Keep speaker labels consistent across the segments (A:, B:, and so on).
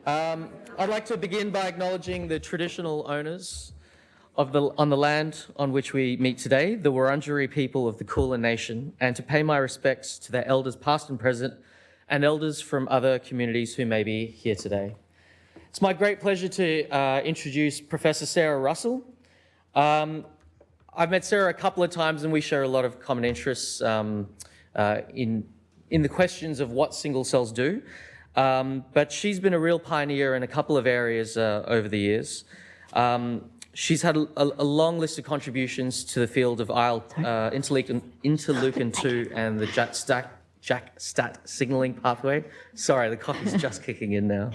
A: I'd like to begin by acknowledging the traditional owners on the land on which we meet today, the Wurundjeri people of the Kulin Nation, and to pay my respects to their elders past and present, and elders from other communities who may be here today. It's my great pleasure to introduce Professor Sarah Russell. I've met Sarah a couple of times and we share a lot of common interests in the questions of what single cells do. But she's been a real pioneer in a couple of areas over the years. She's had a long list of contributions to the field of interleukin-2 and the JAK-STAT signaling pathway. Sorry, the coffee's just kicking in now.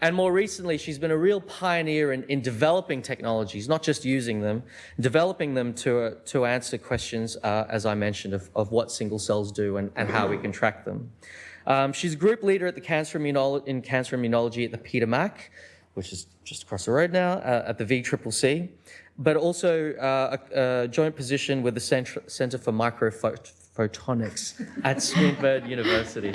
A: And more recently, she's been a real pioneer in developing technologies, not just using them, developing them to answer questions, as I mentioned, of what single cells do and how we can track them. She's a group leader at the cancer immunology at the Peter Mac, which is just across the road now, at the VCCC, but also a joint position with the Centre for Microphotonics at Swinburne University.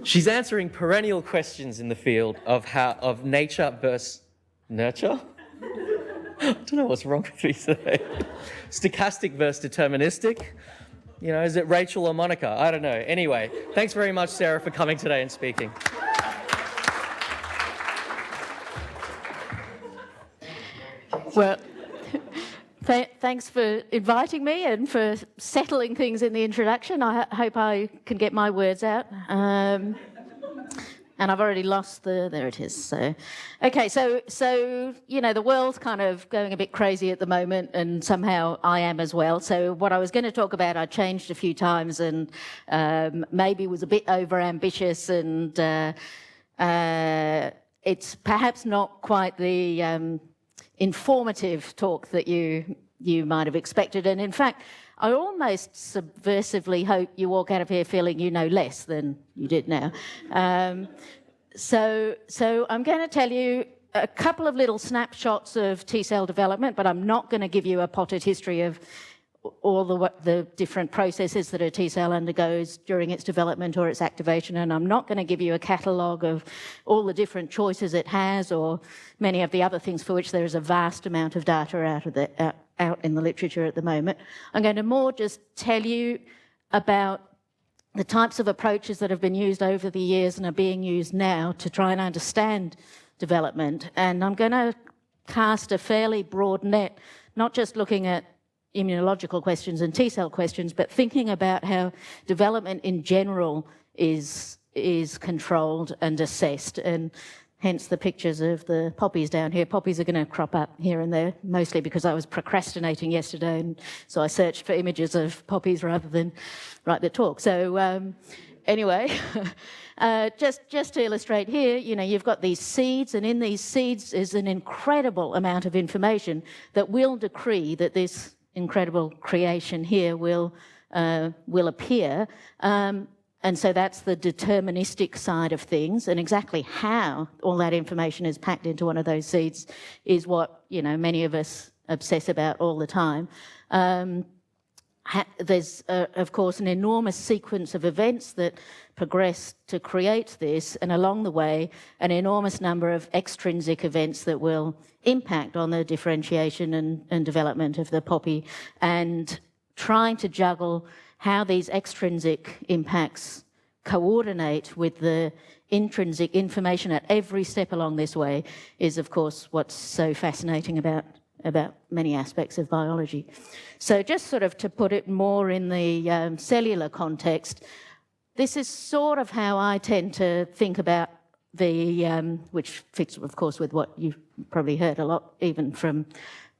A: She's answering perennial questions in the field of nature versus nurture. I don't know what's wrong with me today. Stochastic versus deterministic. You know, is it Rachel or Monica? I don't know. Anyway, thanks very much, Sarah, for coming today and speaking.
B: Well, thanks for inviting me and for settling things in the introduction. I hope I can get my words out. And I've already lost there it is. So, okay, so you know, the world's kind of going a bit crazy at the moment, and somehow I am as well. So what I was going to talk about, I changed a few times, and maybe was a bit overambitious, and it's perhaps not quite the informative talk that you might have expected. And in fact, I almost subversively hope you walk out of here feeling you know less than you did now. So I'm going to tell you a couple of little snapshots of T-cell development, but I'm not going to give you a potted history of all the different processes that a T-cell undergoes during its development or its activation, and I'm not going to give you a catalogue of all the different choices it has or many of the other things for which there is a vast amount of data out in the literature at the moment. I'm going to more just tell you about the types of approaches that have been used over the years and are being used now to try and understand development. And I'm going to cast a fairly broad net, not just looking at immunological questions and T-cell questions, but thinking about how development in general is controlled and assessed. And hence the pictures of the poppies down here. Poppies are going to crop up here and there, mostly because I was procrastinating yesterday, and so I searched for images of poppies rather than write the talk. So anyway, just to illustrate here, you know, you've got these seeds, and in these seeds is an incredible amount of information that will decree that this incredible creation here will appear. And so that's the deterministic side of things, and exactly how all that information is packed into one of those seeds is what, you know, many of us obsess about all the time. There's, of course, an enormous sequence of events that progress to create this, and along the way, an enormous number of extrinsic events that will impact on the differentiation and development of the poppy, and trying to juggle how these extrinsic impacts coordinate with the intrinsic information at every step along this way is, of course, what's so fascinating about many aspects of biology. So just sort of to put it more in the cellular context, this is sort of how I tend to think about the, which fits, of course, with what you've probably heard a lot, even from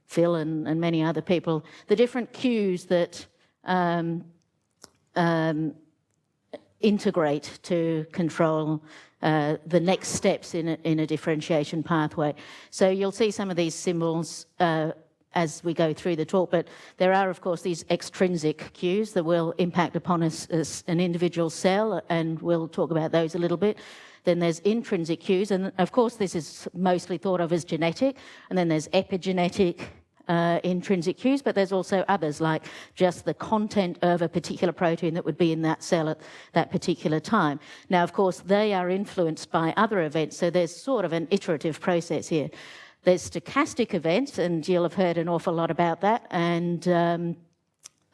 B: Phil and many other people, the different cues that integrate to control the next steps in a differentiation pathway. So you'll see some of these symbols as we go through the talk, but there are, of course, these extrinsic cues that will impact upon us as an individual cell, and we'll talk about those a little bit. Then there's intrinsic cues, and of course this is mostly thought of as genetic, and then there's epigenetic, intrinsic cues, but there's also others, like just the content of a particular protein that would be in that cell at that particular time. Now, of course, they are influenced by other events, so there's sort of an iterative process here. There's stochastic events, and you'll have heard an awful lot about that, and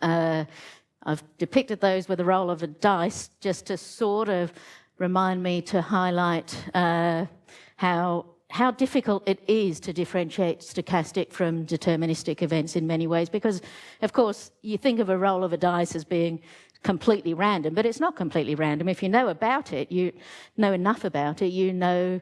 B: I've depicted those with the roll of a dice just to sort of remind me to highlight how difficult it is to differentiate stochastic from deterministic events in many ways, because, of course, you think of a roll of a dice as being completely random, but it's not completely random. If you know about it, you know enough about it, you know,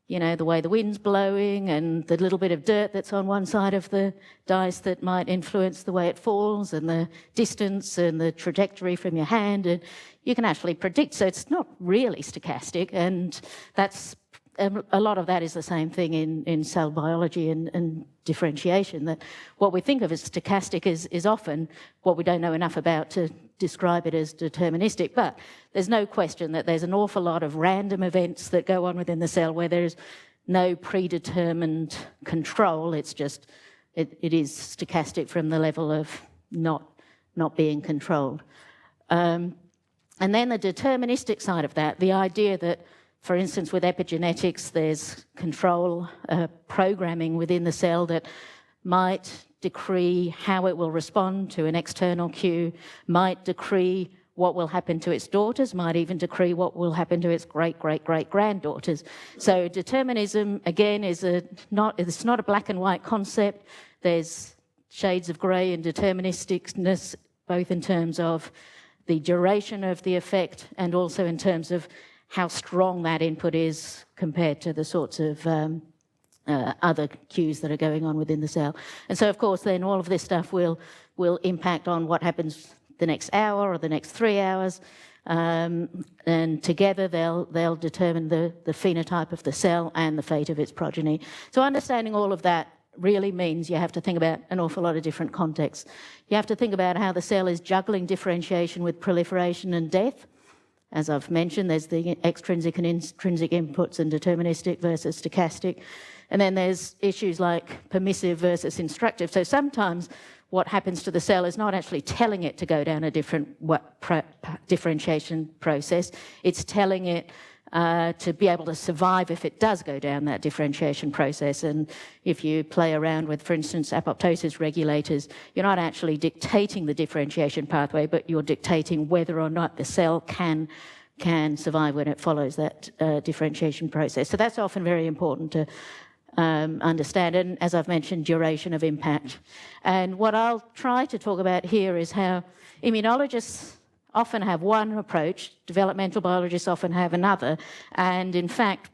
B: the way the wind's blowing and the little bit of dirt that's on one side of the dice that might influence the way it falls, and the distance and the trajectory from your hand, and you can actually predict. So it's not really stochastic, and that's a lot of that is the same thing in cell biology and differentiation, that what we think of as stochastic is often what we don't know enough about to describe it as deterministic. But there's no question that there's an awful lot of random events that go on within the cell where there's no predetermined control. It's just, it is stochastic from the level of not being controlled. And then the deterministic side of that, the idea that, for instance, with epigenetics, there's control programming within the cell that might decree how it will respond to an external cue, might decree what will happen to its daughters, might even decree what will happen to its great-great-great-granddaughters. So determinism, again, it's not a black and white concept. There's shades of grey in deterministicness, both in terms of the duration of the effect and also in terms of how strong that input is compared to the sorts of other cues that are going on within the cell. And so, of course, then all of this stuff will impact on what happens the next hour or the next 3 hours, and together they'll determine the phenotype of the cell and the fate of its progeny. So understanding all of that really means you have to think about an awful lot of different contexts. You have to think about how the cell is juggling differentiation with proliferation and death. As I've mentioned, there's the extrinsic and intrinsic inputs and deterministic versus stochastic. And then there's issues like permissive versus instructive. So sometimes what happens to the cell is not actually telling it to go down a different differentiation process. It's telling it to be able to survive if it does go down that differentiation process. And if you play around with, for instance, apoptosis regulators, you're not actually dictating the differentiation pathway, but you're dictating whether or not the cell can survive when it follows that differentiation process. So that's often very important to understand, and as I've mentioned, duration of impact. And what I'll try to talk about here is how immunologists often have one approach, developmental biologists often have another, and in fact,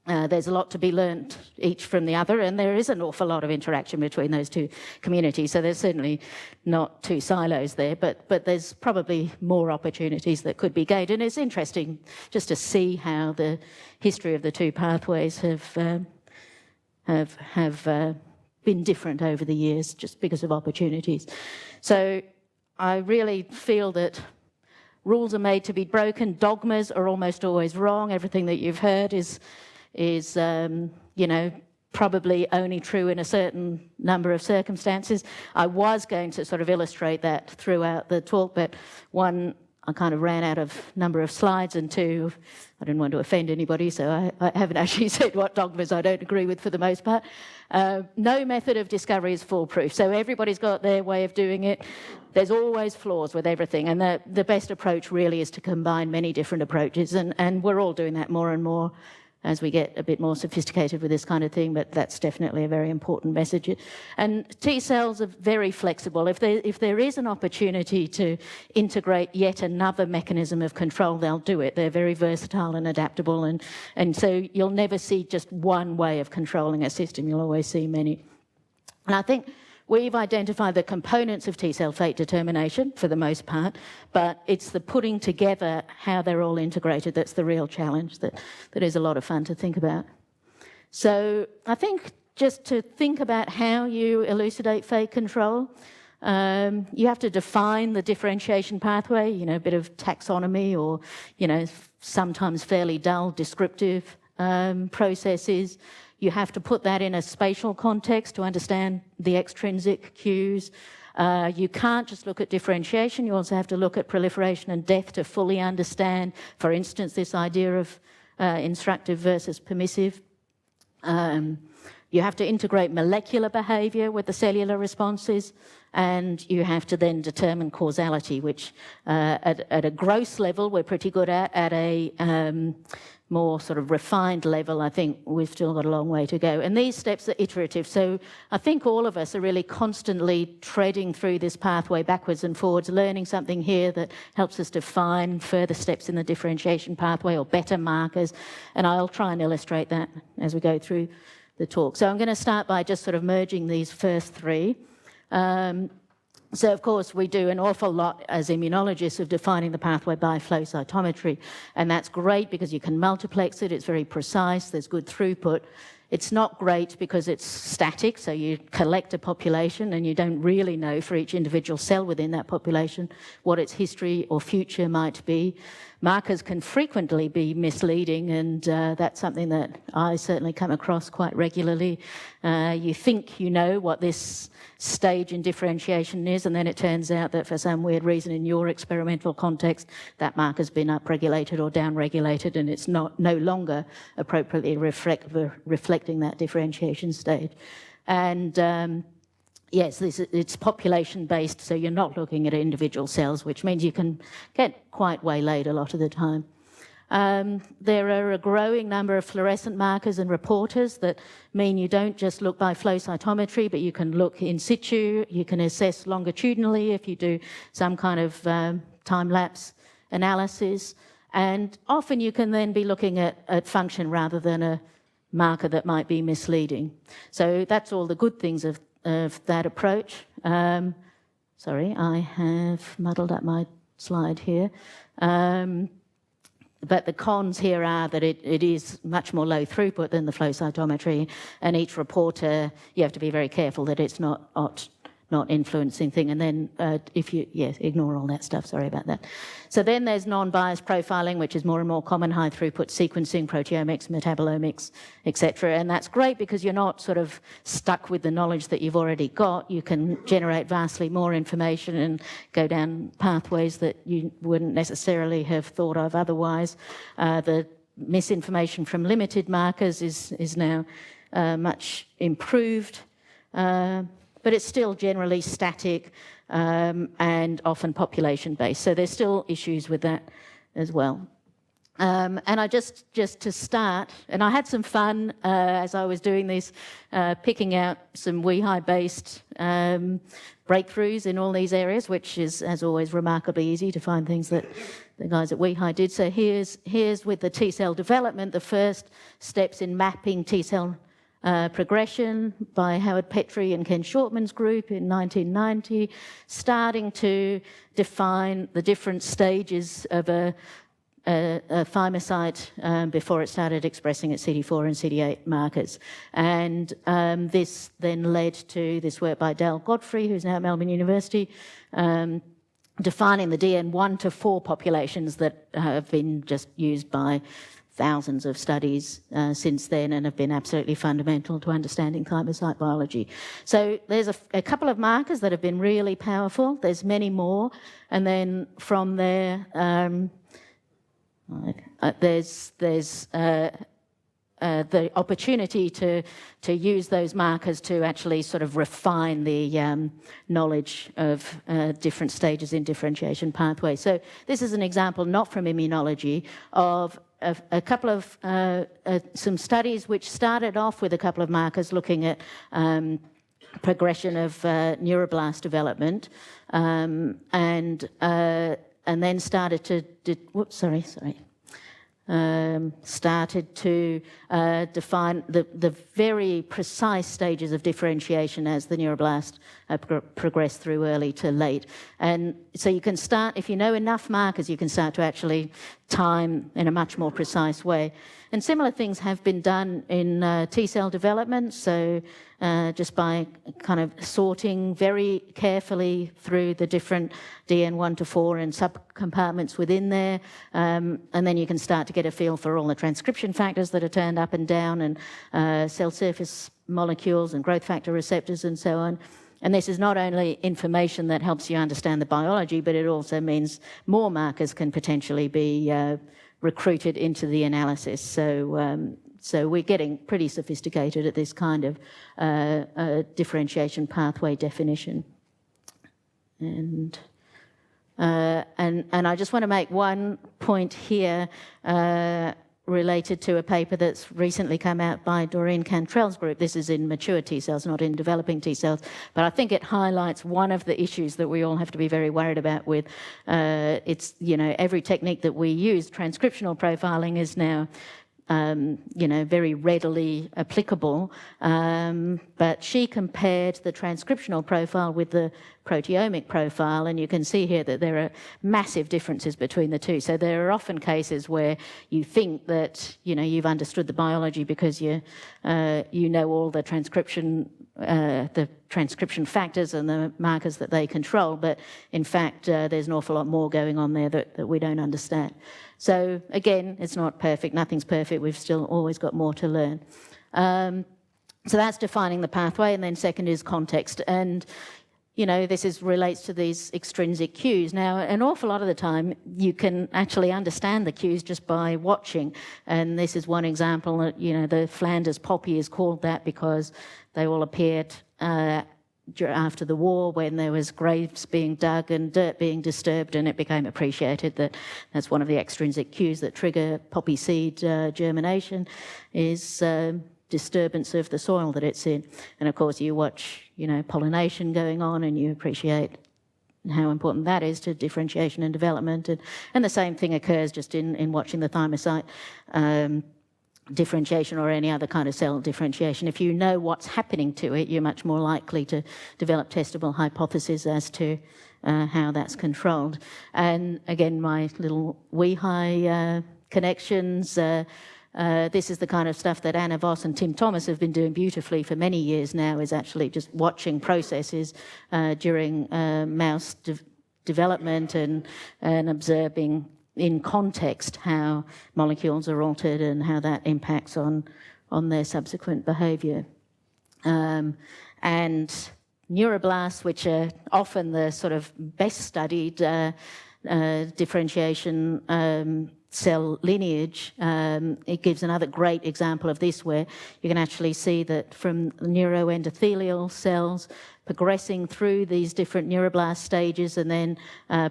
B: there's a lot to be learned each from the other, and there is an awful lot of interaction between those two communities, so there's certainly not two silos there, but there's probably more opportunities that could be gained, and it's interesting just to see how the history of the two pathways have been different over the years just because of opportunities. So I really feel that rules are made to be broken. Dogmas are almost always wrong. Everything that you've heard is probably only true in a certain number of circumstances. I was going to sort of illustrate that throughout the talk, but one, I kind of ran out of number of slides, and two, I didn't want to offend anybody, so I haven't actually said what dogmas I don't agree with for the most part. No method of discovery is foolproof, so everybody's got their way of doing it. There's always flaws with everything, and the best approach really is to combine many different approaches, and we're all doing that more and more as we get a bit more sophisticated with this kind of thing, but that's definitely a very important message. And T cells are very flexible. If there is an opportunity to integrate yet another mechanism of control, they'll do it. They're very versatile and adaptable, and so you'll never see just one way of controlling a system. You'll always see many. And I think we've identified the components of T-cell fate determination for the most part, but it's the putting together how they're all integrated that's the real challenge that is a lot of fun to think about. So I think just to think about how you elucidate fate control, you have to define the differentiation pathway, a bit of taxonomy or, sometimes fairly dull descriptive processes. You have to put that in a spatial context to understand the extrinsic cues. You can't just look at differentiation, you also have to look at proliferation and death to fully understand, for instance, this idea of instructive versus permissive. You have to integrate molecular behaviour with the cellular responses, and you have to then determine causality, which at a gross level we're pretty good at a more sort of refined level, I think we've still got a long way to go. And these steps are iterative, so I think all of us are really constantly treading through this pathway backwards and forwards, learning something here that helps us define further steps in the differentiation pathway or better markers, and I'll try and illustrate that as we go through the talk. So I'm going to start by just sort of merging these first three. So, of course, we do an awful lot as immunologists of defining the pathway by flow cytometry, and that's great because you can multiplex it, it's very precise, there's good throughput. It's not great because it's static, so you collect a population and you don't really know for each individual cell within that population what its history or future might be. Markers can frequently be misleading, and that's something that I certainly come across quite regularly. You think you know what this stage in differentiation is, and then it turns out that for some weird reason in your experimental context, that marker's been upregulated or downregulated, and it's no longer appropriately reflecting that differentiation stage. And yes, it's population-based, so you're not looking at individual cells, which means you can get quite waylaid a lot of the time. There are a growing number of fluorescent markers and reporters that mean you don't just look by flow cytometry, but you can look in situ, you can assess longitudinally if you do some kind of time-lapse analysis, and often you can then be looking at function rather than a marker that might be misleading. So that's all the good things of that approach. Sorry, I have muddled up my slide here. But the cons here are that it is much more low throughput than the flow cytometry, and each reporter, you have to be very careful that it's not influencing thing. And then ignore all that stuff, sorry about that. So then there's non-biased profiling, which is more and more common, high throughput sequencing, proteomics, metabolomics, etc. And that's great because you're not sort of stuck with the knowledge that you've already got. You can generate vastly more information and go down pathways that you wouldn't necessarily have thought of otherwise. The misinformation from limited markers is now much improved. But it's still generally static and often population-based. So there's still issues with that as well. And I just to start, and I had some fun as I was doing this, picking out some wehi-based breakthroughs in all these areas, which is, as always, remarkably easy to find things that the guys at wehi did. So here's with the T-cell development, the first steps in mapping T-cell progression by Howard Petrie and Ken Shortman's group in 1990, starting to define the different stages of a thymocyte before it started expressing its CD4 and CD8 markers. And this then led to this work by Dale Godfrey, who's now at Melbourne University, defining the DN1 to 4 populations that have been just used by thousands of studies since then and have been absolutely fundamental to understanding thymocyte biology. So there's a couple of markers that have been really powerful. There's many more. And then from there, there's the opportunity to use those markers to actually sort of refine the knowledge of different stages in differentiation pathways. So this is an example, not from immunology, of a couple of some studies which started off with a couple of markers looking at progression of neuroblast development, and then started to define the very precise stages of differentiation as the neuroblast progress through early to late. And so you can start, if you know enough markers, you can start to actually time in a much more precise way. And similar things have been done in T-cell development. So just by kind of sorting very carefully through the different DN1 to 4 and subcompartments within there. And then you can start to get a feel for all the transcription factors that are turned up and down, and cell surface molecules and growth factor receptors and so on. And this is not only information that helps you understand the biology, but it also means more markers can potentially be recruited into the analysis. So we're getting pretty sophisticated at this kind of differentiation pathway definition. And I just want to make one point here related to a paper that's recently come out by Doreen Cantrell's group. This is in mature T cells, not in developing T cells, but I think it highlights one of the issues that we all have to be very worried about with it's, you know, every technique that we use, transcriptional profiling is now you know, very readily applicable, but she compared the transcriptional profile with the proteomic profile, and you can see here that there are massive differences between the two. So there are often cases where you think that, you know, you've understood the biology because you know all the transcription factors and the markers that they control, but in fact there's an awful lot more going on there that we don't understand. So again, it's not perfect, nothing's perfect, we've still always got more to learn. So that's defining the pathway, and then second is context. And you know, this relates to these extrinsic cues. Now, an awful lot of the time, you can actually understand the cues just by watching. And this is one example that, you know, the Flanders poppy is called that because they all appeared after the war when there was graves being dug and dirt being disturbed, and it became appreciated that that's one of the extrinsic cues that trigger poppy seed germination is disturbance of the soil that it's in. And of course you watch, you know, pollination going on and you appreciate how important that is to differentiation and development. And the same thing occurs just in watching the thymocyte differentiation or any other kind of cell differentiation. If you know what's happening to it, you're much more likely to develop testable hypotheses as to how that's controlled. And again, my little wehi connections, this is the kind of stuff that Anna Voss and Tim Thomas have been doing beautifully for many years now, is actually just watching processes during mouse development and observing in context how molecules are altered and how that impacts on their subsequent behaviour. And neuroblasts, which are often the sort of best studied differentiation cell lineage, it gives another great example of this, where you can actually see that from neuroendothelial cells progressing through these different neuroblast stages and then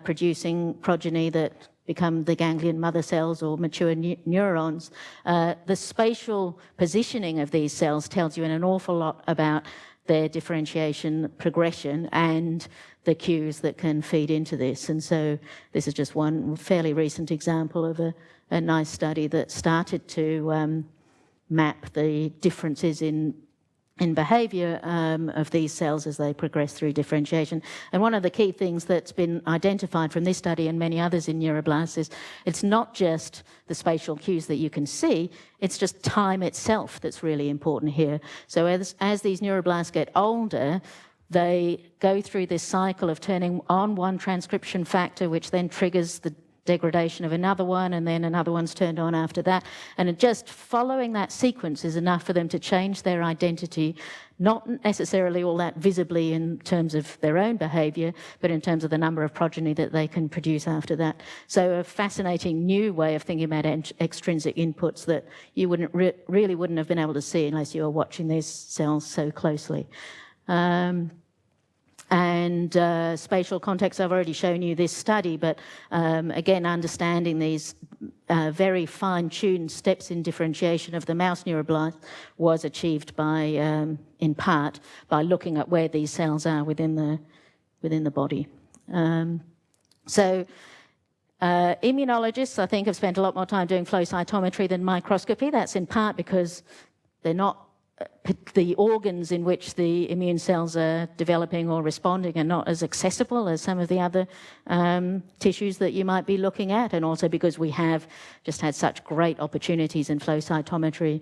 B: producing progeny that become the ganglion mother cells or mature neurons. The spatial positioning of these cells tells you an awful lot about their differentiation progression and the cues that can feed into this. And so this is just one fairly recent example of a nice study that started to map the differences in behaviour of these cells as they progress through differentiation. And one of the key things that's been identified from this study and many others in neuroblasts is it's not just the spatial cues that you can see, it's just time itself that's really important here. So as these neuroblasts get older, they go through this cycle of turning on one transcription factor, which then triggers the degradation of another one, and then another one's turned on after that. And just following that sequence is enough for them to change their identity, not necessarily all that visibly in terms of their own behaviour, but in terms of the number of progeny that they can produce after that. So a fascinating new way of thinking about extrinsic inputs that you really wouldn't have been able to see unless you were watching these cells so closely. And spatial context, I've already shown you this study, but again, understanding these very fine-tuned steps in differentiation of the mouse neuroblast was achieved by, in part, by looking at where these cells are within the body. Immunologists, I think, have spent a lot more time doing flow cytometry than microscopy. That's in part because they're not the organs in which the immune cells are developing or responding are not as accessible as some of the other tissues that you might be looking at, and also because we have just had such great opportunities in flow cytometry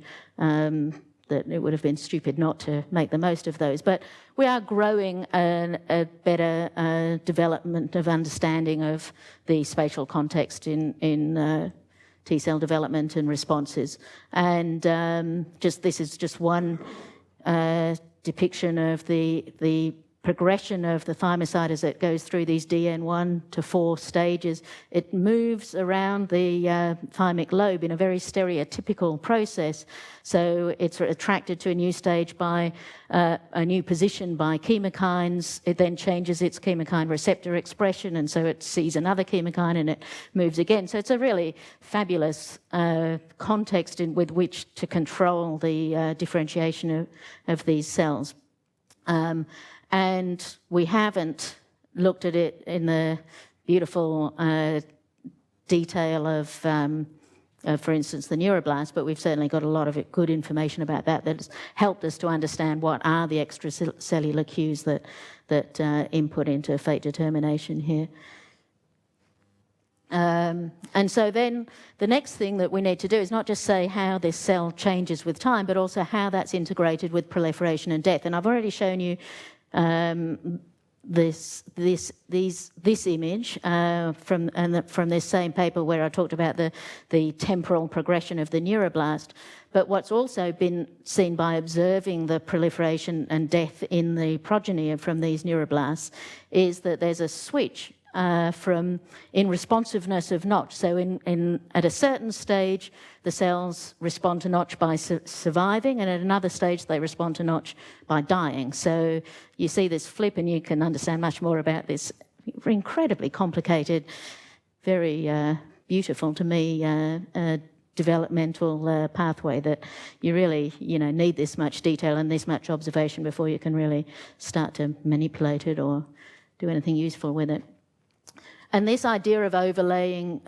B: that it would have been stupid not to make the most of those. But we are growing a better development of understanding of the spatial context in T-cell development and responses. And this is just one depiction of the progression of the thymocyte as it goes through these DN1 to 4 stages. It moves around the thymic lobe in a very stereotypical process. So it's attracted to a new stage by a new position by chemokines. It then changes its chemokine receptor expression, and so it sees another chemokine and it moves again. So it's a really fabulous context with which to control the differentiation of these cells. And we haven't looked at it in the beautiful detail of, for instance, the neuroblast, but we've certainly got a lot of good information about that that's helped us to understand what are the extracellular cues that input into fate determination here. And so then the next thing that we need to do is not just say how this cell changes with time, but also how that's integrated with proliferation and death. And I've already shown you this image from this same paper where I talked about the temporal progression of the neuroblast. But what's also been seen by observing the proliferation and death in the progeny from these neuroblasts is that there's a switch in responsiveness of notch. So at a certain stage, the cells respond to notch by surviving, and at another stage, they respond to notch by dying. So you see this flip, and you can understand much more about this incredibly complicated, very beautiful to me developmental pathway that you really, need this much detail and this much observation before you can really start to manipulate it or do anything useful with it. And this idea of overlaying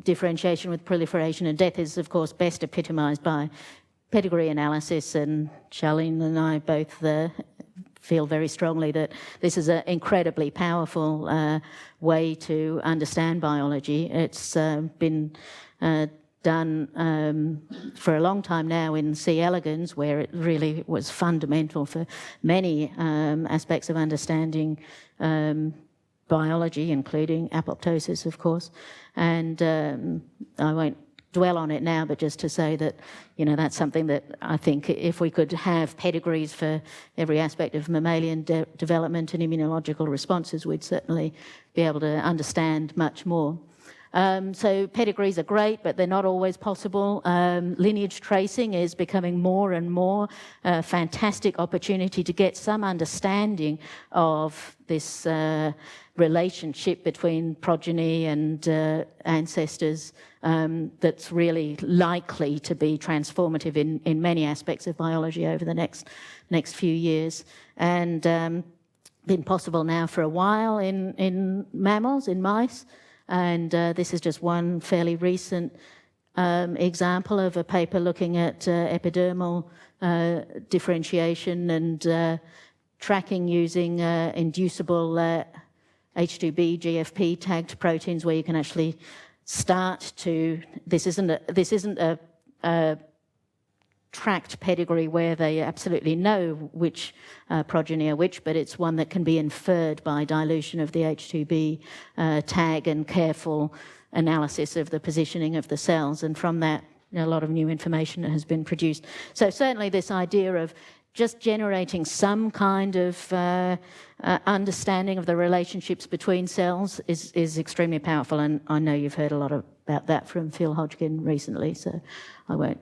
B: differentiation with proliferation and death is, of course, best epitomised by pedigree analysis, and Charlene and I both feel very strongly that this is an incredibly powerful way to understand biology. It's been done for a long time now in C. elegans, where it really was fundamental for many aspects of understanding biology, including apoptosis, of course. And I won't dwell on it now, but just to say that, that's something that I think if we could have pedigrees for every aspect of mammalian development and immunological responses, we'd certainly be able to understand much more. So pedigrees are great, but they're not always possible. Lineage tracing is becoming more and more a fantastic opportunity to get some understanding of this relationship between progeny and ancestors that's really likely to be transformative in many aspects of biology over the next few years. And been possible now for a while in mammals, in mice. And this is just one fairly recent example of a paper looking at epidermal differentiation and tracking using inducible H2B GFP tagged proteins, where you can actually start to. This isn't a tracked pedigree where they absolutely know which progeny are which, but it's one that can be inferred by dilution of the H2B tag and careful analysis of the positioning of the cells. And from that, a lot of new information has been produced. So certainly this idea of just generating some kind of understanding of the relationships between cells is extremely powerful. And I know you've heard a lot about that from Phil Hodgkin recently, so I won't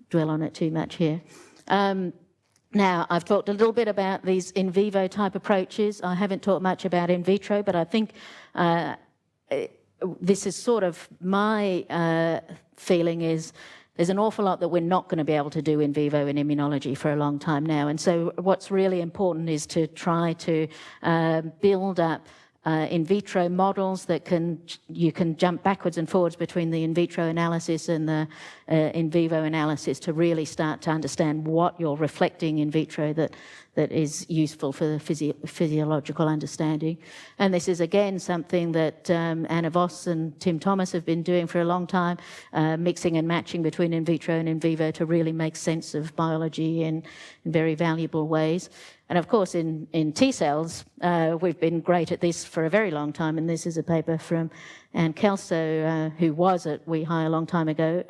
B: dwell on it too much here. Now, I've talked a little bit about these in vivo type approaches. I haven't talked much about in vitro, but I think this is sort of my feeling is there's an awful lot that we're not going to be able to do in vivo in immunology for a long time now. And so what's really important is to try to build up in vitro models that you can jump backwards and forwards between the in vitro analysis and the in vivo analysis to really start to understand what you're reflecting in vitro that is useful for the physiological understanding. And this is again something that Anna Voss and Tim Thomas have been doing for a long time, mixing and matching between in vitro and in vivo to really make sense of biology in very valuable ways. And of course, in T cells, we've been great at this for a very long time. And this is a paper from Anne Kelso, who was at wehi a long time ago.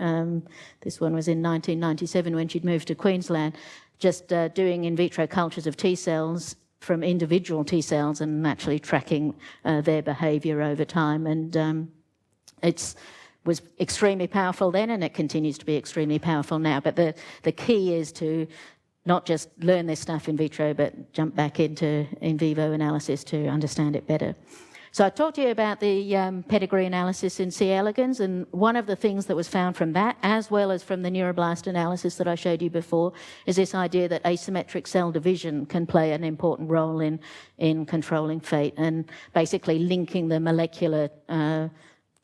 B: This one was in 1997 when she'd moved to Queensland, just doing in vitro cultures of T cells from individual T cells and actually tracking their behaviour over time. And it was extremely powerful then, and it continues to be extremely powerful now. But the key is to not just learn this stuff in vitro, but jump back into in vivo analysis to understand it better. So I talked to you about the pedigree analysis in C. elegans, and one of the things that was found from that, as well as from the neuroblast analysis that I showed you before, is this idea that asymmetric cell division can play an important role in controlling fate and basically linking the molecular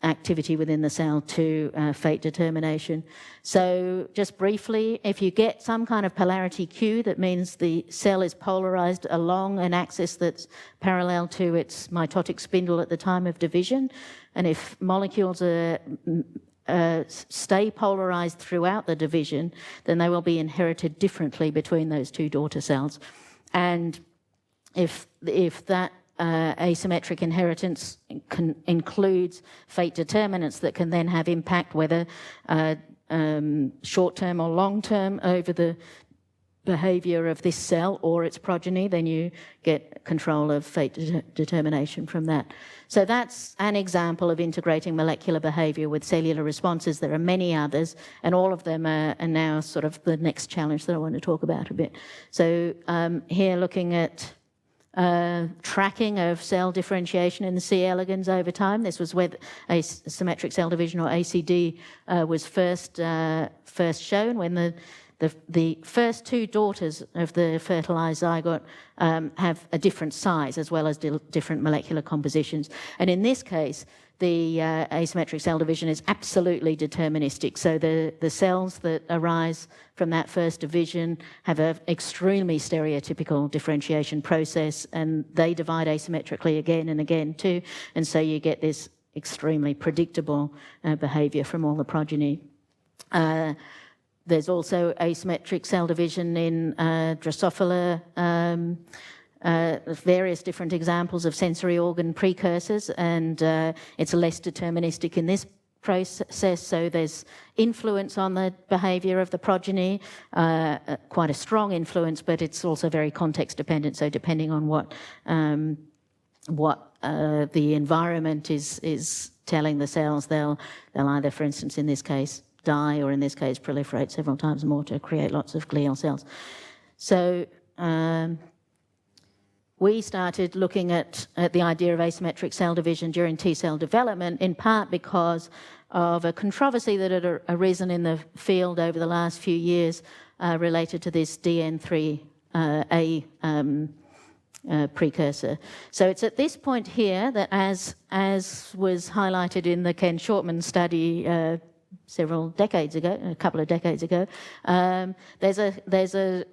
B: activity within the cell to fate determination. So just briefly, if you get some kind of polarity Q, that means the cell is polarized along an axis that's parallel to its mitotic spindle at the time of division, and if molecules stay polarized throughout the division, then they will be inherited differently between those two daughter cells. And if that asymmetric inheritance includes fate determinants that can then have impact, whether short-term or long-term, over the behaviour of this cell or its progeny, then you get control of fate determination from that. So that's an example of integrating molecular behaviour with cellular responses. There are many others, and all of them are now sort of the next challenge that I want to talk about a bit. So here looking at tracking of cell differentiation in the C. elegans over time. This was where asymmetric cell division, or ACD, was first shown, when the first two daughters of the fertilized zygote have a different size as well as different molecular compositions. And in this case, the asymmetric cell division is absolutely deterministic. So the cells that arise from that first division have an extremely stereotypical differentiation process, and they divide asymmetrically again and again too. And so you get this extremely predictable behaviour from all the progeny. There's also asymmetric cell division in Drosophila, various different examples of sensory organ precursors, and it's less deterministic in this process, so there's influence on the behaviour of the progeny, quite a strong influence, but it's also very context dependent, so depending on what the environment is telling the cells, they'll either, for instance, in this case, die, or in this case, proliferate several times more to create lots of glial cells. So we started looking at the idea of asymmetric cell division during T-cell development, in part because of a controversy that had arisen in the field over the last few years related to this DN3A precursor. So it's at this point here that, as was highlighted in the Ken Shortman study a couple of decades ago, there's a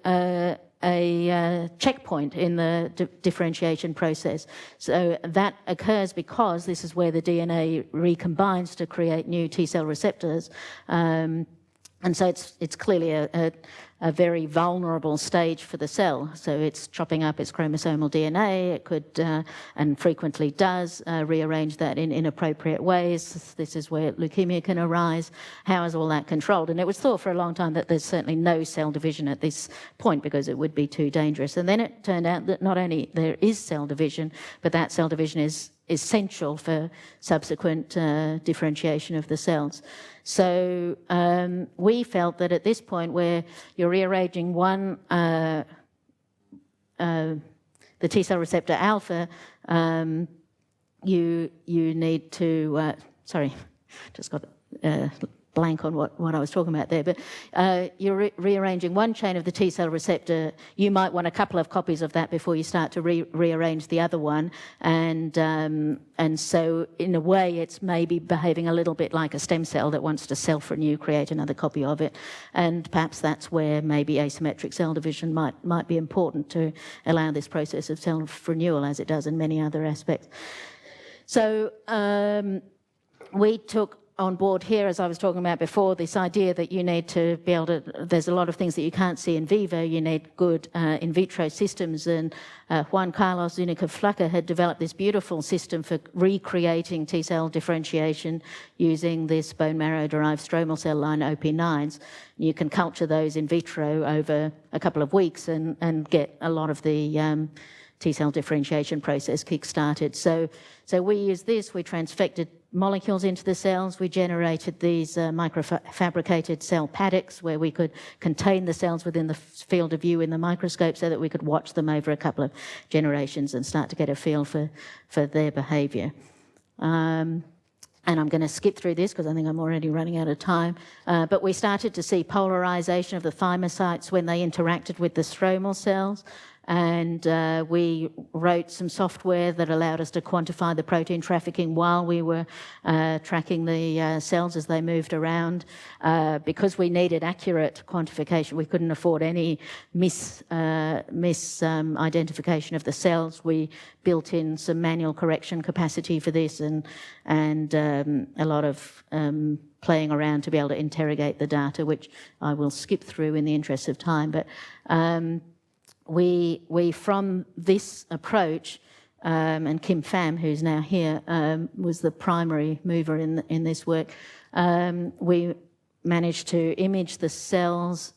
B: checkpoint in the differentiation process. So that occurs because this is where the DNA recombines to create new T-cell receptors. And so it's clearly a very vulnerable stage for the cell. So it's chopping up its chromosomal DNA. It could, and frequently does, rearrange that in inappropriate ways. This is where leukemia can arise. How is all that controlled? And it was thought for a long time that there's certainly no cell division at this point because it would be too dangerous. And then it turned out that not only there is cell division, but that cell division is essential for subsequent differentiation of the cells. So we felt that at this point, where you're rearranging the T-cell receptor alpha, you need to, sorry, just got blank on what I was talking about there, but you're rearranging one chain of the T cell receptor. You might want a couple of copies of that before you start to rearrange the other one, and so in a way it's maybe behaving a little bit like a stem cell that wants to self-renew, create another copy of it, and perhaps that's where maybe asymmetric cell division might be important to allow this process of self-renewal, as it does in many other aspects. So we took on board here, as I was talking about before, this idea that you need to be able to, there's a lot of things that you can't see in vivo, you need good in vitro systems, and Juan Carlos Zúñiga-Flaca had developed this beautiful system for recreating T-cell differentiation using this bone marrow-derived stromal cell line, OP9s. You can culture those in vitro over a couple of weeks and get a lot of the T-cell differentiation process kick-started. So we used this, we transfected molecules into the cells, we generated these microfabricated cell paddocks where we could contain the cells within the field of view in the microscope so that we could watch them over a couple of generations and start to get a feel for their behaviour. And I'm going to skip through this because I think I'm already running out of time. But we started to see polarisation of the thymocytes when they interacted with the stromal cells. And we wrote some software that allowed us to quantify the protein trafficking while we were tracking the cells as they moved around. Because we needed accurate quantification, we couldn't afford any misidentification of the cells. We built in some manual correction capacity for this and a lot of playing around to be able to interrogate the data, which I will skip through in the interest of time. But we from this approach, and Kim Pham, who's now here, was the primary mover in this work, we managed to image the cells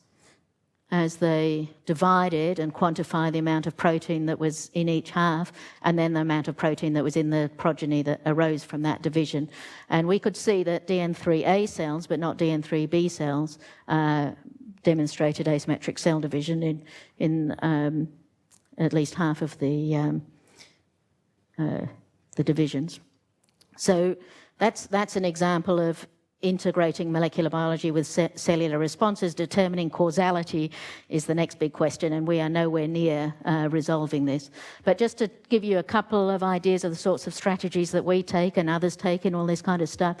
B: as they divided and quantify the amount of protein that was in each half and then the amount of protein that was in the progeny that arose from that division. And we could see that DN3A cells, but not DN3B cells, demonstrated asymmetric cell division in at least half of the divisions. So that's an example of integrating molecular biology with cellular responses. Determining causality is the next big question, and we are nowhere near resolving this. But just to give you a couple of ideas of the sorts of strategies that we take and others take in all this kind of stuff,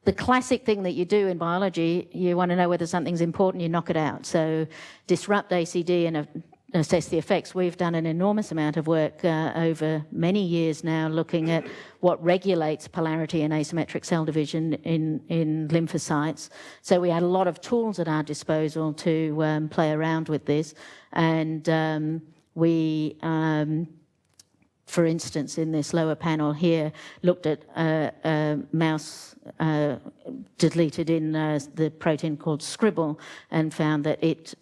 B: the classic thing that you do in biology, you want to know whether something's important, you knock it out. So disrupt ACD and assess the effects. We've done an enormous amount of work over many years now looking at what regulates polarity and asymmetric cell division in lymphocytes. So we had a lot of tools at our disposal to play around with this. And we, for instance, in this lower panel here, looked at a mouse deleted in the protein called Scribble and found that it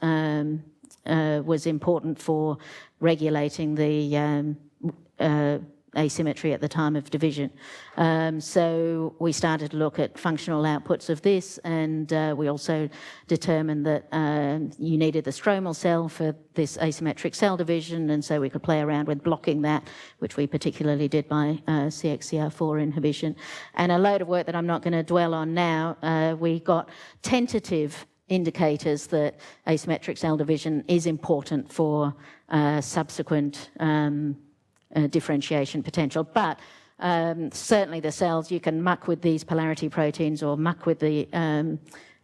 B: was important for regulating the asymmetry at the time of division. So we started to look at functional outputs of this, and we also determined that you needed the stromal cell for this asymmetric cell division, and so we could play around with blocking that, which we particularly did by CXCR4 inhibition. And a load of work that I'm not going to dwell on now, we got tentative indicators that asymmetric cell division is important for subsequent differentiation potential. But certainly the cells, you can muck with these polarity proteins or muck with the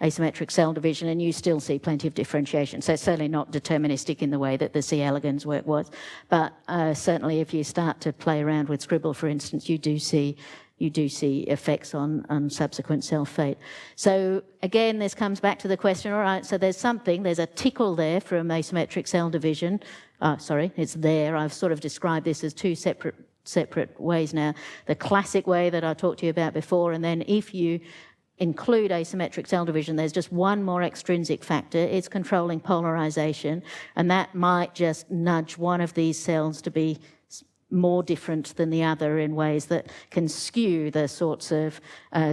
B: asymmetric cell division and you still see plenty of differentiation. So it's certainly not deterministic in the way that the C. elegans work was. But certainly if you start to play around with Scribble, for instance, you do see effects on subsequent cell fate. So again, this comes back to the question, all right, so there's a tickle there from asymmetric cell division. It's there. I've sort of described this as two separate ways now. The classic way that I talked to you about before, and then if you include asymmetric cell division, there's just one more extrinsic factor. It's controlling polarization, and that might just nudge one of these cells to be more different than the other in ways that can skew the sorts of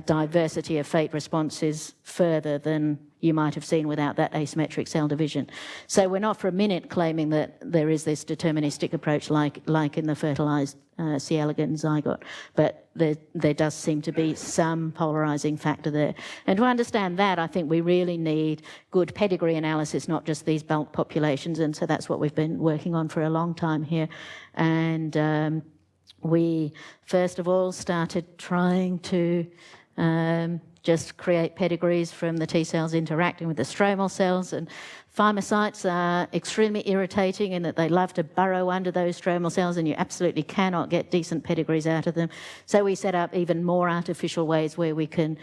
B: diversity of fate responses further than you might have seen without that asymmetric cell division. So we're not for a minute claiming that there is this deterministic approach like in the fertilised C. elegans zygote, but there does seem to be some polarising factor there. And to understand that, I think we really need good pedigree analysis, not just these bulk populations, and so that's what we've been working on for a long time here. And we, first of all, started trying to just create pedigrees from the T cells interacting with the stromal cells, and thymocytes are extremely irritating in that they love to burrow under those stromal cells, and you absolutely cannot get decent pedigrees out of them. So we set up even more artificial ways where we can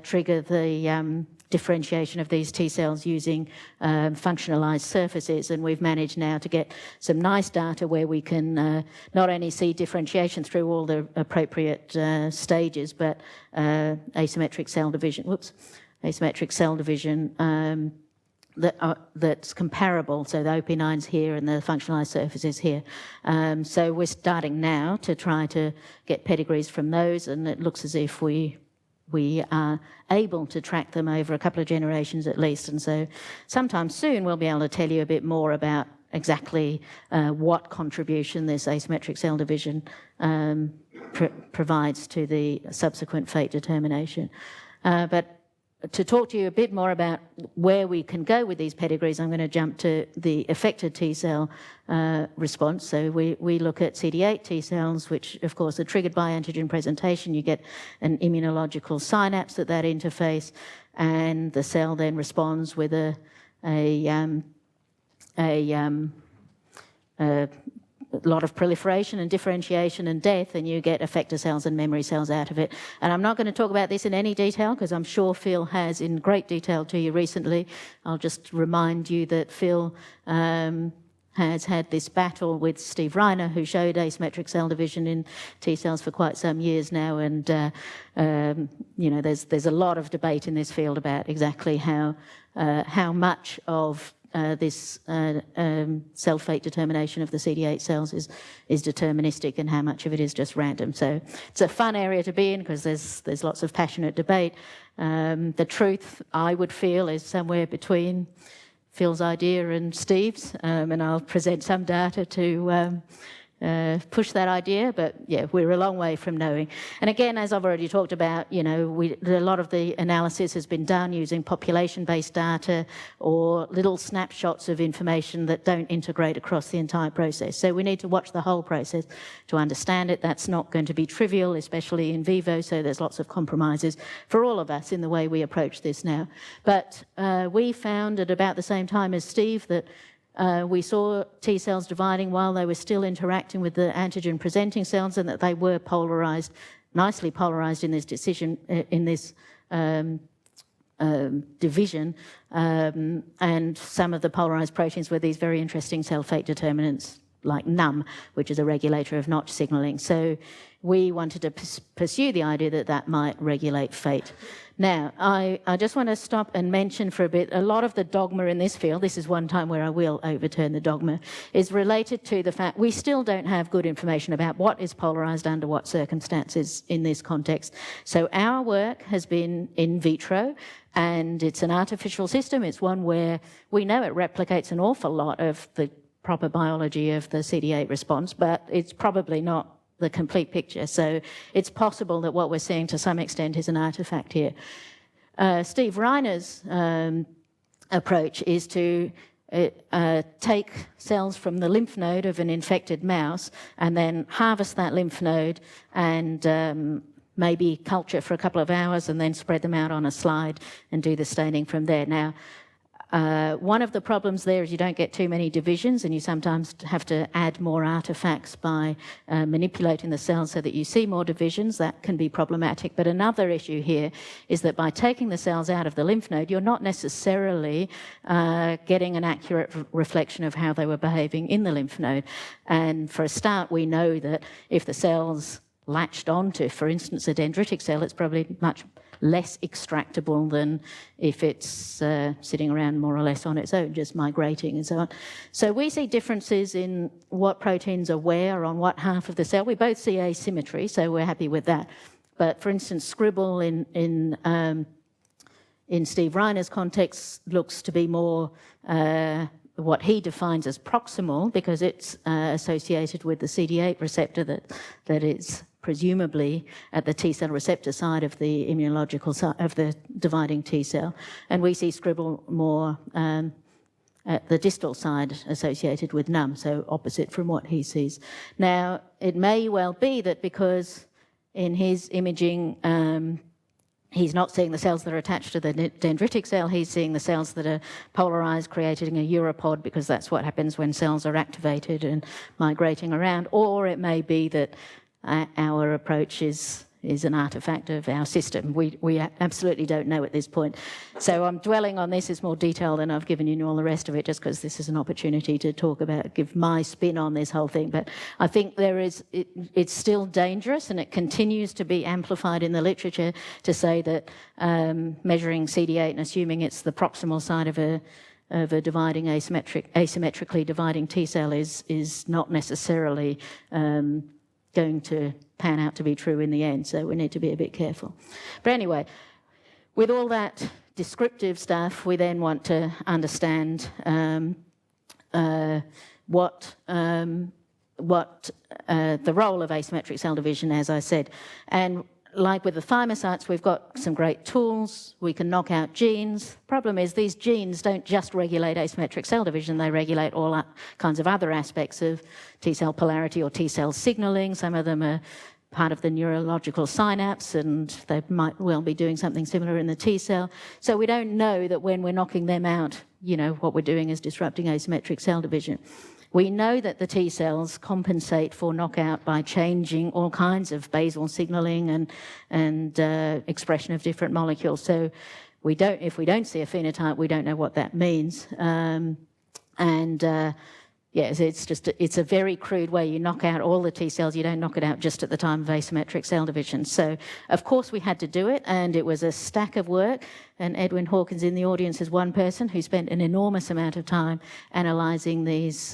B: trigger the differentiation of these T cells using functionalized surfaces, and we've managed now to get some nice data where we can not only see differentiation through all the appropriate stages, but asymmetric cell division. Asymmetric cell division that's comparable. So the OP9's here and the functionalized surfaces here. So we're starting now to try to get pedigrees from those, and it looks as if we are able to track them over a couple of generations at least. And so sometime soon we'll be able to tell you a bit more about exactly what contribution this asymmetric cell division provides to the subsequent fate determination. But to talk to you a bit more about where we can go with these pedigrees, I'm going to jump to the affected T cell response. So we look at CD8 T cells, which of course are triggered by antigen presentation. You get an immunological synapse at that interface, and the cell then responds with a lot of proliferation and differentiation and death, and you get effector cells and memory cells out of it. And I'm not going to talk about this in any detail because I'm sure Phil has in great detail to you recently. I'll just remind you that Phil has had this battle with Steve Reiner, who showed asymmetric cell division in T cells for quite some years now, and you know, there's a lot of debate in this field about exactly how much of this cell fate determination of the CD8 cells is deterministic and how much of it is just random. So it's a fun area to be in because there's lots of passionate debate. The truth, I would feel, is somewhere between Phil's idea and Steve's, and I'll present some data to push that idea, but yeah, we're a long way from knowing. And again, as I've already talked about, you know, a lot of the analysis has been done using population-based data or little snapshots of information that don't integrate across the entire process. So we need to watch the whole process to understand it. That's not going to be trivial, especially in vivo, so there's lots of compromises for all of us in the way we approach this now. But we found at about the same time as Steve that we saw T cells dividing while they were still interacting with the antigen-presenting cells, and that they were polarized, nicely polarized in this decision, in this division. And some of the polarized proteins were these very interesting cell fate determinants, like NUM, which is a regulator of notch signaling. So we wanted to pursue the idea that that might regulate fate. Now, I just want to stop and mention for a bit, a lot of the dogma in this field, this is one time where I will overturn the dogma, is related to the fact we still don't have good information about what is polarized under what circumstances in this context. So our work has been in vitro, and it's an artificial system. It's one where we know it replicates an awful lot of the proper biology of the CD8 response, but it's probably not the complete picture. So it's possible that what we're seeing to some extent is an artifact here. Steve Reiner's approach is to take cells from the lymph node of an infected mouse and then harvest that lymph node and maybe culture for a couple of hours and then spread them out on a slide and do the staining from there. Now, one of the problems there is you don't get too many divisions, and you sometimes have to add more artifacts by manipulating the cells so that you see more divisions. That can be problematic. But another issue here is that by taking the cells out of the lymph node, you're not necessarily getting an accurate reflection of how they were behaving in the lymph node. And for a start, we know that if the cells latched onto, for instance, a dendritic cell, it's probably much less extractable than if it's sitting around more or less on its own, just migrating and so on. So we see differences in what proteins are where on what half of the cell. We both see asymmetry, so we're happy with that. But for instance, scribble in in Steve Reiner's context, looks to be more what he defines as proximal, because it's associated with the CD8 receptor that is presumably at the T cell receptor side of the immunological side of the dividing T cell, and we see scribble more at the distal side associated with num, so opposite from what he sees. Now, it may well be that because in his imaging he's not seeing the cells that are attached to the dendritic cell, he's seeing the cells that are polarized, creating a uropod, because that's what happens when cells are activated and migrating around. Or it may be that our approach is an artifact of our system. We absolutely don't know at this point. So I'm dwelling on this in more detail than I've given you all the rest of it, just because this is an opportunity to talk about, give my spin on this whole thing. But I think it's still dangerous, and it continues to be amplified in the literature to say that measuring CD8 and assuming it's the proximal side of a dividing asymmetrically dividing T cell is not necessarily going to pan out to be true in the end, so we need to be a bit careful. But anyway, with all that descriptive stuff, we then want to understand what the role of asymmetric cell division, as I said. And like with the thymocytes, we've got some great tools. We can knock out genes. Problem is, these genes don't just regulate asymmetric cell division, they regulate all kinds of other aspects of T cell polarity or T cell signaling. Some of them are part of the neurological synapse, and they might well be doing something similar in the T cell. So we don't know that when we're knocking them out, what we're doing is disrupting asymmetric cell division. We know that the T cells compensate for knockout by changing all kinds of basal signaling and expression of different molecules. So if we don't see a phenotype, we don't know what that means. Yes, it's a very crude way. You knock out all the T cells, you don't knock it out just at the time of asymmetric cell division. So, of course, we had to do it, and it was a stack of work. And Edwin Hawkins in the audience is one person who spent an enormous amount of time analysing these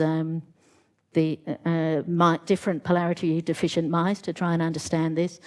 B: different polarity deficient mice to try and understand this.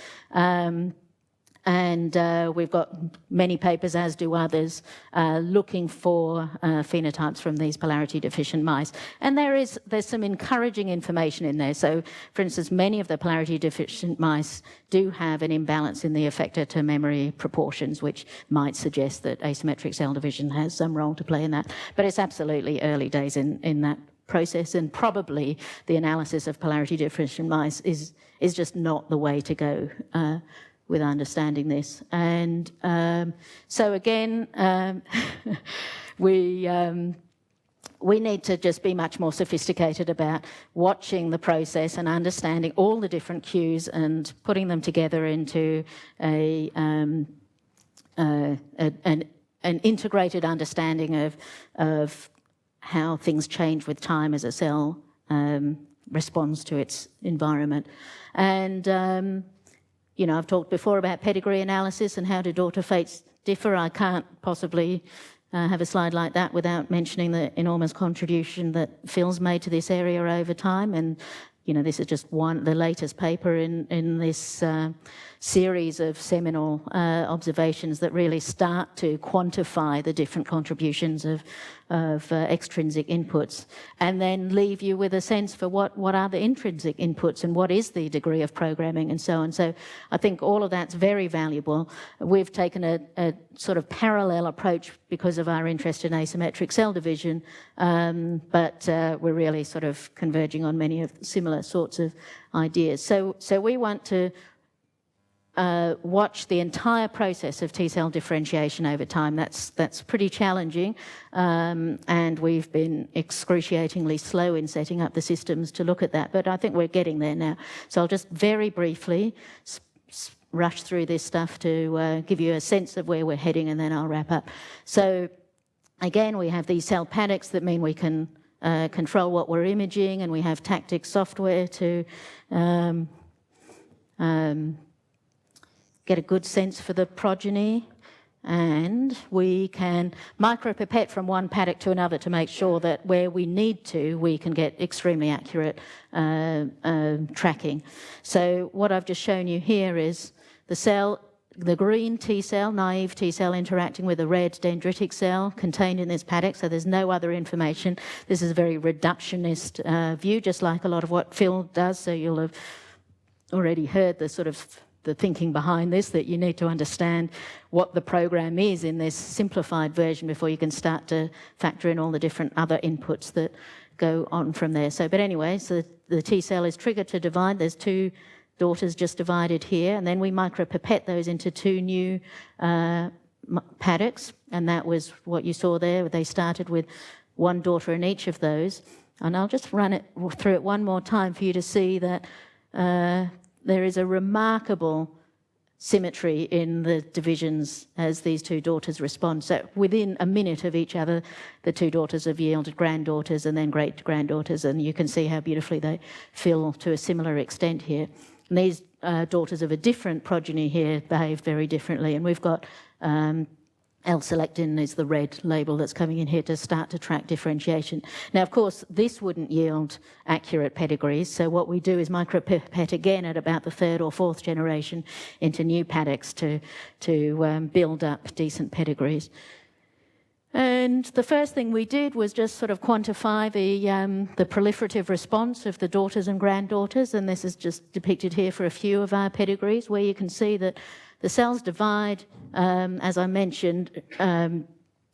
B: And we've got many papers, as do others, looking for phenotypes from these polarity deficient mice. And there's some encouraging information in there. So, for instance, many of the polarity deficient mice do have an imbalance in the effector to memory proportions, which might suggest that asymmetric cell division has some role to play in that. But it's absolutely early days in that process, and probably the analysis of polarity deficient mice is just not the way to go with understanding this. And so again, we need to just be much more sophisticated about watching the process and understanding all the different cues and putting them together into an integrated understanding of how things change with time as a cell responds to its environment. And I've talked before about pedigree analysis and how do daughter fates differ. I can't possibly have a slide like that without mentioning the enormous contribution that Phil's made to this area over time. And, this is just the latest paper in this series of seminal observations that really start to quantify the different contributions of extrinsic inputs, and then leave you with a sense for what are the intrinsic inputs and what is the degree of programming and so on. So I think all of that's very valuable. We've taken a sort of parallel approach because of our interest in asymmetric cell division, but we're really sort of converging on many of similar sorts of ideas. So we want to watch the entire process of T-cell differentiation over time. That's pretty challenging, and we've been excruciatingly slow in setting up the systems to look at that, but I think we're getting there now. So I'll just very briefly rush through this stuff to give you a sense of where we're heading, and then I'll wrap up. So again, we have these cell panics that mean we can control what we're imaging, and we have tactic software to get a good sense for the progeny, and we can micropipette from one paddock to another to make sure that where we need to, we can get extremely accurate tracking. So what I've just shown you here is the cell the green T cell, naive T cell interacting with a red dendritic cell contained in this paddock, so there's no other information. This is a very reductionist view, just like a lot of what Phil does, so you'll have already heard the sort of the thinking behind this, that you need to understand what the program is in this simplified version before you can start to factor in all the different other inputs that go on from there. So, but anyway, so the T cell is triggered to divide. There's two daughters just divided here, and then we micropipette those into two new paddocks, and that was what you saw there. They started with one daughter in each of those, and I'll just run it through it one more time for you to see that there is a remarkable symmetry in the divisions as these two daughters respond. So within a minute of each other, the two daughters have yielded granddaughters and then great-granddaughters, and you can see how beautifully they fill to a similar extent here. And these daughters of a different progeny here behave very differently, and we've got L-selectin is the red label that's coming in here to start to track differentiation. Now, of course, this wouldn't yield accurate pedigrees, so what we do is micropipette again at about the third or fourth generation into new paddocks to build up decent pedigrees. And the first thing we did was just sort of quantify the proliferative response of the daughters and granddaughters, and this is just depicted here for a few of our pedigrees, where you can see that the cells divide, as I mentioned,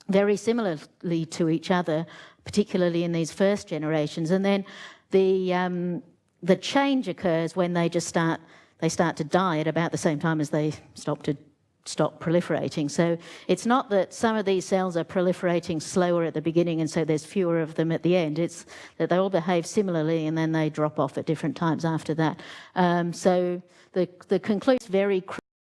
B: very similarly to each other, particularly in these first generations, and then the change occurs when they start to die at about the same time as they stop proliferating. So it's not that some of these cells are proliferating slower at the beginning and so there's fewer of them at the end. It's that they all behave similarly and then they drop off at different times after that. So the conclusions very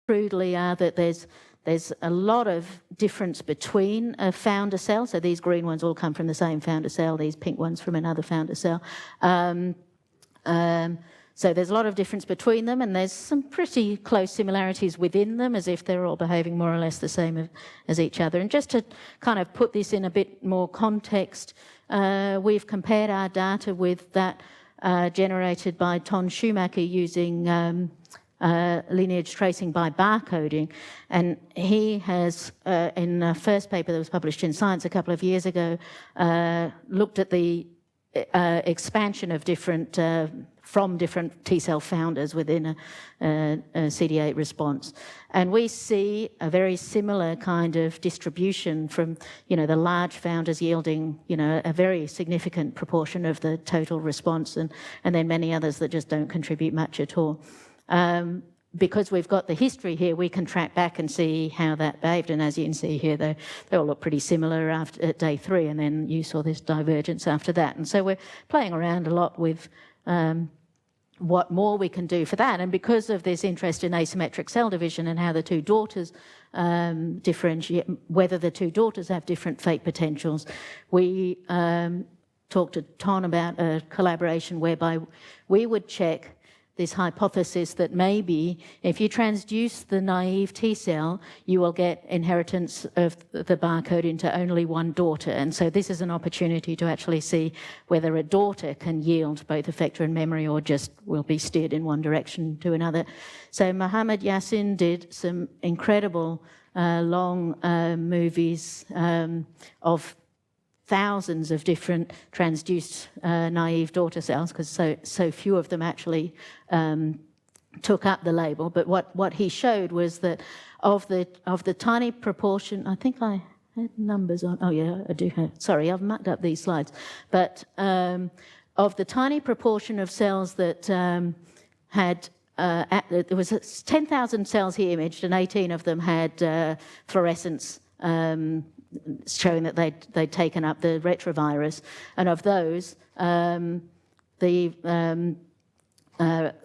B: crudely are that there's a lot of difference between a founder cell. So these green ones all come from the same founder cell, these pink ones from another founder cell. So there's a lot of difference between them, and there's some pretty close similarities within them, as if they're all behaving more or less the same as each other. And just to kind of put this in a bit more context, we've compared our data with that generated by Ton Schumacher using lineage tracing by barcoding, and he has, in a first paper that was published in Science a couple of years ago, looked at the expansion of different from different T-cell founders within a CD8 response. And we see a very similar kind of distribution from, the large founders yielding, a very significant proportion of the total response, and then many others that just don't contribute much at all. Because we've got the history here, we can track back and see how that behaved, and as you can see here, they all look pretty similar at day 3, and then you saw this divergence after that. And so we're playing around a lot with what more we can do for that, and because of this interest in asymmetric cell division and how the two daughters differentiate, whether the two daughters have different fate potentials, we talked to Ton about a collaboration whereby we would check this hypothesis that maybe if you transduce the naive T cell, you will get inheritance of the barcode into only one daughter. And so this is an opportunity to actually see whether a daughter can yield both effector and memory or just will be steered in one direction to another. So Mohammed Yassin did some incredible long movies of thousands of different transduced naive daughter cells, because so few of them actually took up the label. But what he showed was that of the tiny proportion, I think I had numbers on. Oh yeah, I do have. Sorry, I've mucked up these slides. But of the tiny proportion of cells that had there was 10,000 cells he imaged, and 18 of them had fluorescence. Showing that they'd taken up the retrovirus, and of those, the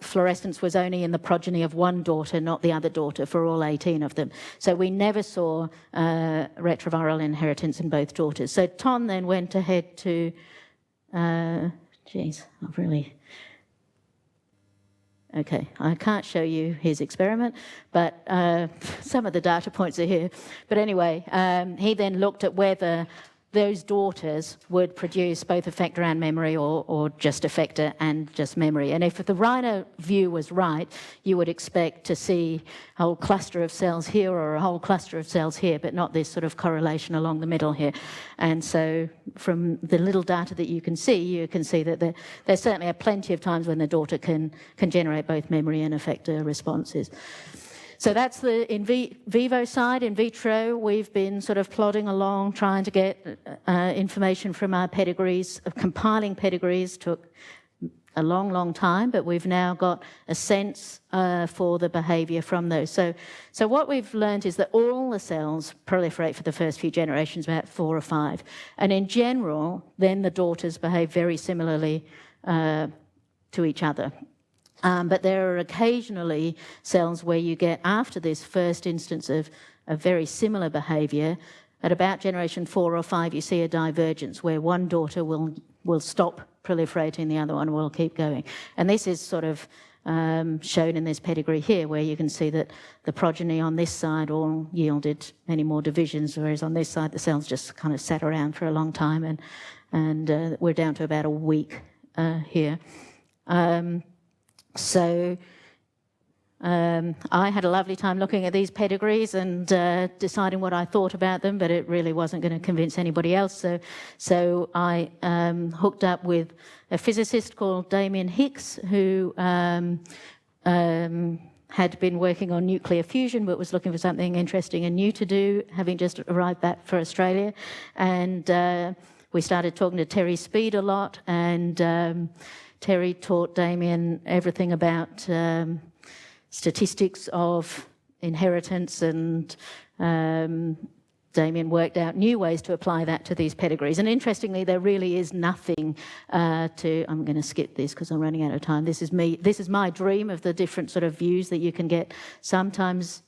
B: fluorescence was only in the progeny of one daughter, not the other daughter, for all 18 of them. So we never saw retroviral inheritance in both daughters. So Ton then went ahead to, I've really... Okay, I can't show you his experiment, but some of the data points are here. But anyway, he then looked at whether those daughters would produce both effector and memory, or just effector and just memory. And if the Rhino view was right, you would expect to see a whole cluster of cells here or a whole cluster of cells here, but not this sort of correlation along the middle here. And so from the little data that you can see that there certainly are plenty of times when the daughter can generate both memory and effector responses. So that's the in vivo side. In vitro, we've been sort of plodding along, trying to get information from our pedigrees. Compiling pedigrees took a long, long time, but we've now got a sense for the behaviour from those. So what we've learned is that all the cells proliferate for the first few generations, about 4 or 5. And in general, then the daughters behave very similarly to each other. But there are occasionally cells where you get, after this first instance of very similar behaviour, at about generation 4 or 5, you see a divergence where one daughter will stop proliferating, the other one will keep going. And this is sort of shown in this pedigree here, where you can see that the progeny on this side all yielded many more divisions, whereas on this side the cells just kind of sat around for a long time, and we're down to about a week here. So I had a lovely time looking at these pedigrees and deciding what I thought about them, but it really wasn't going to convince anybody else. So I hooked up with a physicist called Damien Hicks, who had been working on nuclear fusion but was looking for something interesting and new to do, having just arrived back for Australia. And we started talking to Terry Speed a lot, and Terry taught Damien everything about statistics of inheritance, and Damien worked out new ways to apply that to these pedigrees. And interestingly, there really is nothing I'm going to skip this because I'm running out of time. This is my dream of the different sort of views that you can get. Sometimes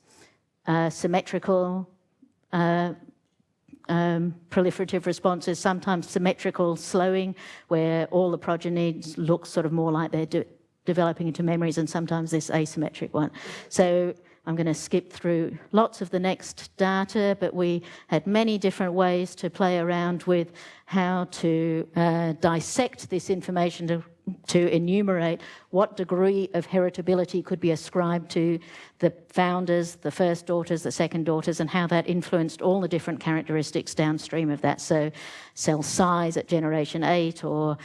B: symmetrical proliferative responses, sometimes symmetrical slowing, where all the progeny looks sort of more like they're developing into memories, and sometimes this asymmetric one. So I'm going to skip through lots of the next data, but we had many different ways to play around with how to dissect this information to enumerate what degree of heritability could be ascribed to the founders, the first daughters, the second daughters, and how that influenced all the different characteristics downstream of that. So cell size at generation 8, or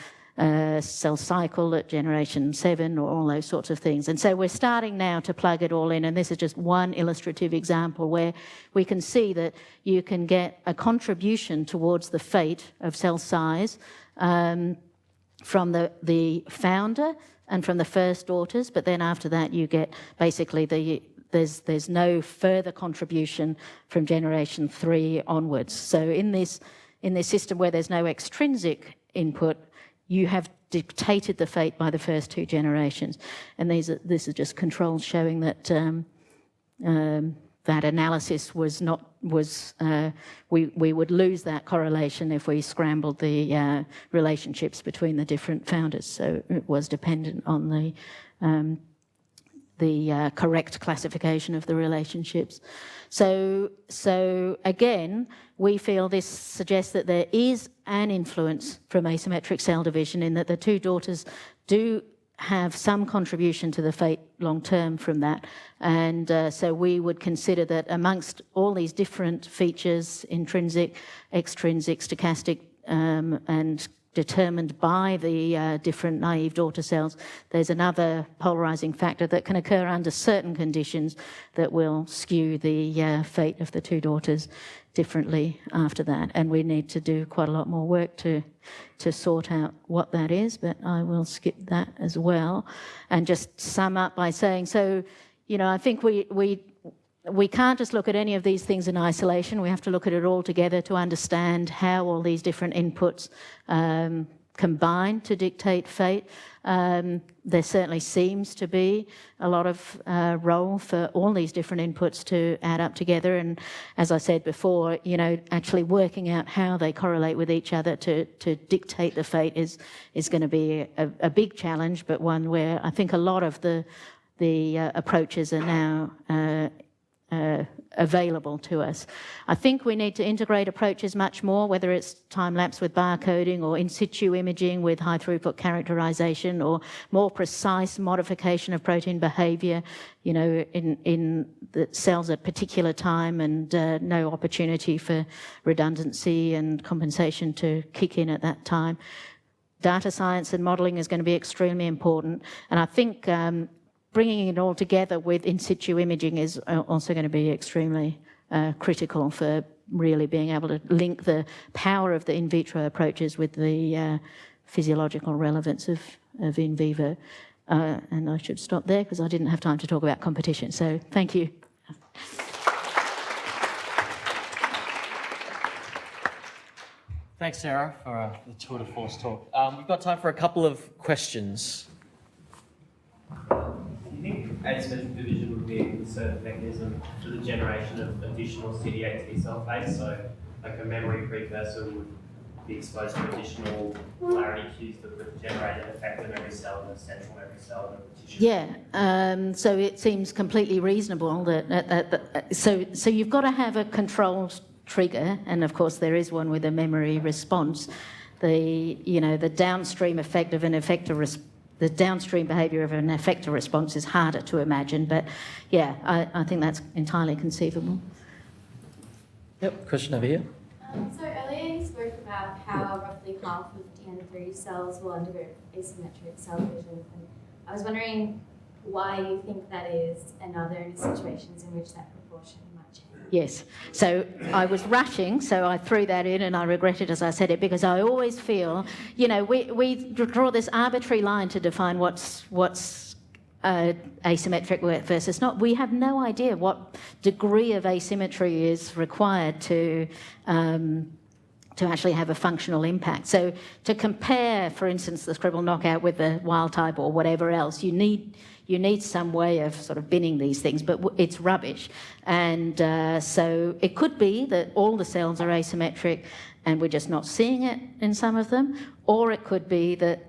B: cell cycle at generation 7, or all those sorts of things. And so we're starting now to plug it all in, and this is just one illustrative example where we can see that you can get a contribution towards the fate of cell size from the founder and from the first daughters, but then after that you get basically there's no further contribution from generation 3 onwards. So in this system where there's no extrinsic input, you have dictated the fate by the first 2 generations. And this is just controls showing that that analysis we would lose that correlation if we scrambled the relationships between the different founders. So it was dependent on the correct classification of the relationships. So again, we feel this suggests that there is an influence from asymmetric cell division, in that the 2 daughters do have some contribution to the fate long term from that. And so we would consider that amongst all these different features, intrinsic, extrinsic, stochastic, and determined by the different naive daughter cells, there's another polarizing factor that can occur under certain conditions that will skew the fate of the 2 daughters differently after that. And we need to do quite a lot more work to sort out what that is, but I will skip that as well and just sum up by saying, so, you know, I think we can't just look at any of these things in isolation. We have to look at it all together to understand how all these different inputs combine to dictate fate. There certainly seems to be a lot of role for all these different inputs to add up together. And as I said before, you know, actually working out how they correlate with each other to dictate the fate is going to be a big challenge, but one where I think a lot of the approaches are now available to us. I think we need to integrate approaches much more, whether it's time-lapse with barcoding or in situ imaging with high-throughput characterization or more precise modification of protein behaviour, you know, in the cells at particular time and no opportunity for redundancy and compensation to kick in at that time. Data science and modelling is going to be extremely important, and I think bringing it all together with in situ imaging is also going to be extremely critical for really being able to link the power of the in vitro approaches with the physiological relevance of in vivo. And I should stop there because I didn't have time to talk about competition. So thank you.
A: Thanks, Sarah, for the tour de force talk. We've got time for a couple of questions.
C: Do you think asymmetric division would be a certain mechanism for the generation of additional CD8 T cell phase? So, like a memory precursor would be exposed to additional polarity cues that would generate an effect in every cell, in the central every cell of the tissue.
B: Yeah, so it seems completely reasonable that, so you've got to have a controlled trigger, and of course there is one with a memory response. The downstream effect of an effector the downstream behaviour of an effector response is harder to imagine, but yeah, I think that's entirely conceivable.
A: Yep, question over here.
D: So earlier you spoke about how roughly half of TN3 cells will undergo asymmetric cell division, and I was wondering why you think that is, and are there any situations in which that proportion might change?
B: Yes, so I was rushing, so I threw that in and I regret it as I said it, because I always feel, you know, we draw this arbitrary line to define what's asymmetric versus not. We have no idea what degree of asymmetry is required to actually have a functional impact. So to compare, for instance, the scribble knockout with the wild type or whatever else, you need some way of sort of binning these things, but it's rubbish. And so it could be that all the cells are asymmetric and we're just not seeing it in some of them, or it could be that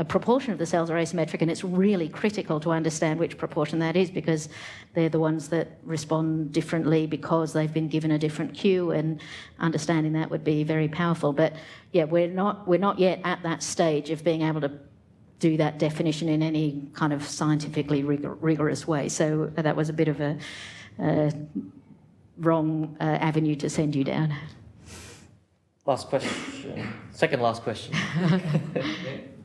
B: a proportion of the cells are asymmetric and it's really critical to understand which proportion that is, because they're the ones that respond differently because they've been given a different cue, and understanding that would be very powerful. But yeah, we're not yet at that stage of being able to do that definition in any kind of scientifically rigorous way. So that was a bit of a wrong avenue to send you down.
A: Last question. Second last question.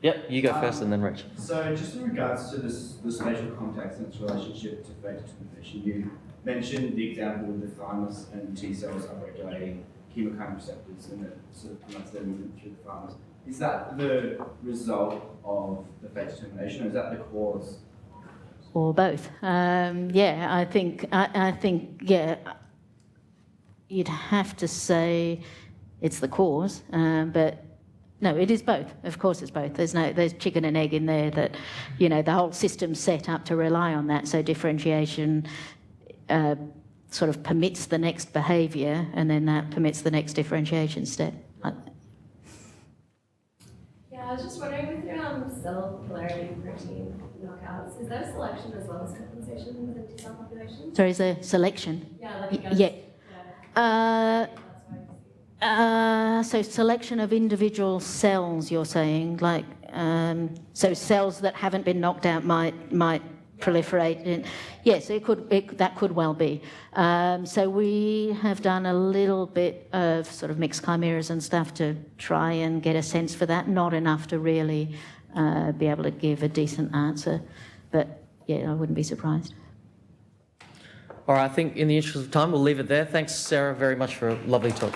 A: Yep, you go first and then Rich.
E: So just in regards to the spatial context and its relationship to vector determination, you mentioned the example with the thymus and T cells upregulating chemokine receptors and it sort of promotes their movement through the thymus. Is that the result of the vector determination, or is that the cause?
B: Or both. Yeah, I think yeah, you'd have to say it's the cause, but no, it is both. Of course it's both. There's chicken and egg in there that, you know, the whole system's set up to rely on that. So differentiation sort of permits the next behaviour, and then that permits the next differentiation step.
D: Yeah, I was just wondering with your cell polarity protein knockouts, is there a selection as well as compensation within T cell populations?
B: Sorry, is there selection?
D: Yeah, like
B: So selection of individual cells, you're saying, like, so cells that haven't been knocked out might proliferate. Yes, that could well be. So we have done a little bit of sort of mixed chimeras and stuff to try and get a sense for that. Not enough to really be able to give a decent answer, but yeah, I wouldn't be surprised.
A: All right, I think in the interest of time, we'll leave it there. Thanks, Sarah, very much for a lovely talk.